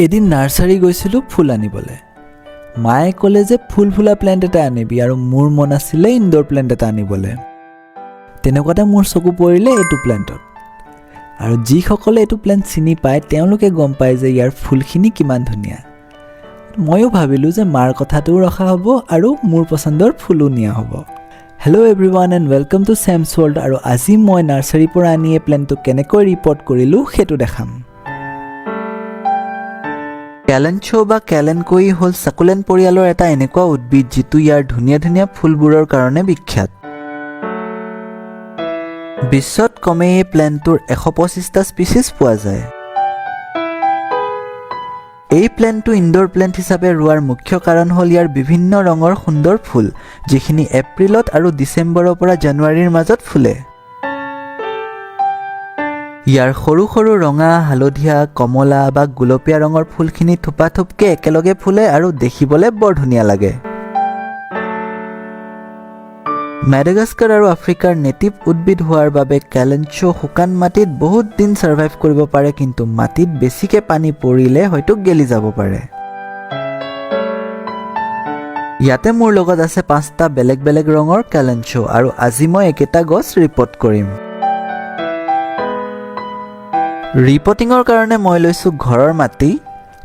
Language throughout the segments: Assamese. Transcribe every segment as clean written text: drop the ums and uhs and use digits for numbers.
এদিন নাৰ্সাৰী গৈছিলোঁ ফুল আনিবলৈ। মায়ে ক'লে যে ফুল ফুলা প্লেণ্ট এটা আনিবি আৰু মোৰ মন আছিলে ইনডোৰ প্লেণ্ট এটা আনিবলৈ। তেনেকুৱাতে মোৰ চকু পৰিলে এইটো প্লেণ্টত। আৰু যিসকলে এইটো প্লেণ্ট চিনি পায় তেওঁলোকে গম পায় যে ইয়াৰ ফুলখিনি কিমান ধুনীয়া। ময়ো ভাবিলোঁ যে মাৰ কথাটোও ৰখা হ'ব আৰু মোৰ পচন্দৰ ফুলো নিয়া হ'ব। Hello' everyone and welcome to Chems world. আৰু আজি মই নাৰ্চাৰীৰ পৰা আনি এই প্লেণ্টটো কেনেকৈ ৰিপৰ্ট কৰিলোঁ সেইটো দেখাম। কেলেনচো বা কেলেনকই হ'ল সাকুলেণ্ট পৰিয়ালৰ এটা এনেকুৱা উদ্ভিদ যিটো ইয়াৰ ধুনীয়া ধুনীয়া ফুলবোৰৰ কাৰণে বিখ্যাত। বিশ্বত কমে এই প্লেণ্টটোৰ 125টা স্পিচিছ পোৱা যায়। এই প্লেণ্টটো ইনডোৰ প্লেণ্ট হিচাপে ৰোৱাৰ মুখ্য কাৰণ হ'ল ইয়াৰ বিভিন্ন ৰঙৰ সুন্দৰ ফুল, যিখিনি এপ্ৰিলত আৰু ডিচেম্বৰৰ পৰা জানুৱাৰীৰ মাজত ফুলে। ইয়াৰ সৰু সৰু ৰঙা, হালধীয়া, কমলা বা গুলপীয়া ৰঙৰ ফুলখিনি থোপাথোপকৈ একেলগে ফুলে আৰু দেখিবলৈ বৰ ধুনীয়া লাগে। মেডাগাস্কাৰ আৰু আফ্ৰিকাৰ নেটিভ উদ্ভিদ হোৱাৰ বাবে কেলেনচো শুকান মাটিত বহুত দিন ছাৰ্ভাইভ কৰিব পাৰে, কিন্তু মাটিত বেছিকৈ পানী পৰিলে হয়তো গেলি যাব পাৰে। ইয়াতে মোৰ লগত আছে 5টা বেলেগ বেলেগ ৰঙৰ কেলেনচো আৰু আজি মই একেটা গছ ৰিপৰ্ট কৰিম। ৰিপৰ্টিঙৰ কাৰণে মই লৈছোঁ ঘৰৰ মাটি,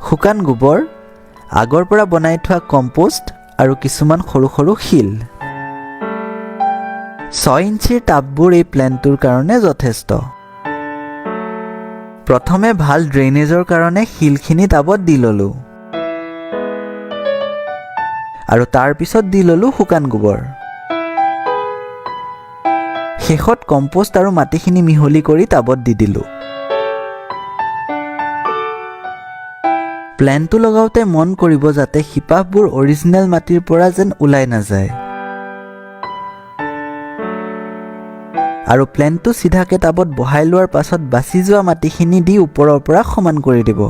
শুকান গোবৰ, আগৰ পৰা বনাই থোৱা কম্পোষ্ট আৰু কিছুমান সৰু সৰু শিল। 6 ইঞ্চিৰ টাববোৰ এই প্লেণ্টটোৰ কাৰণে যথেষ্ট। প্ৰথমে ভাল ড্ৰেইনেজৰ কাৰণে শিলখিনি টাবত দি ল'লোঁ আৰু তাৰ পিছত দি ল'লোঁ শুকান গোবৰ। শেষত কম্পোষ্ট আৰু মাটিখিনি মিহলি কৰি টাবত দি দিলোঁ। প্লেণ্টটো লগাওঁতে মন কৰিব যাতে শিপাবোৰ অৰিজিনেল মাটিৰ পৰা যেন ওলাই নাযায়। আৰু প্লেণ্টটো চিধাকৈ টাবত বহাই লোৱাৰ পাছত বাচি যোৱা মাটিখিনি দি ওপৰৰ পৰা সমান কৰি দিব।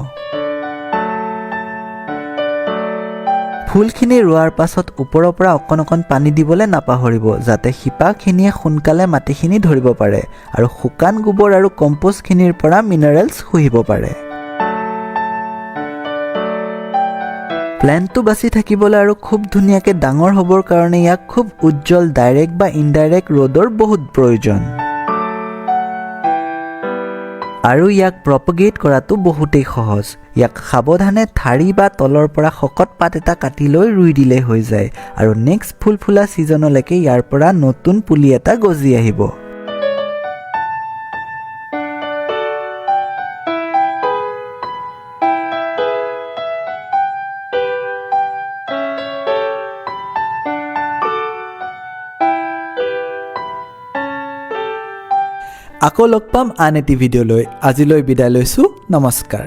ফুলখিনি ৰোৱাৰ পাছত ওপৰৰ পৰা অকণ অকণ পানী দিবলৈ নাপাহৰিব, যাতে শিপাখিনিয়ে সোনকালে মাটিখিনি ধৰিব পাৰে আৰু শুকান গোবৰ আৰু কম্পোষ্টখিনিৰ পৰা মিনাৰেলছ শুহিব পাৰে। প্লেণ্টটো বাচি থাকিবলৈ আৰু খুব ধুনীয়াকৈ ডাঙৰ হ'বৰ কাৰণে ইয়াক খুব উজ্জ্বল ডাইৰেক্ট বা ইনডাইৰেক্ট ৰ'দৰ বহুত প্ৰয়োজন। আৰু ইয়াক প্ৰপগেট কৰাটো বহুতেই সহজ। ইয়াক সাৱধানে ঠাৰি বা তলৰ পৰা শকত পাত এটা কাটি লৈ ৰুই দিলেই হৈ যায় আৰু নেক্সট ফুল ফুলা ছিজনলৈকে ইয়াৰ পৰা নতুন পুলি এটা গজি আহিব। আকৌ লগ পাম আন এটি ভিডিঅ'লৈ। আজিলৈ বিদায় লৈছোঁ। নমস্কাৰ।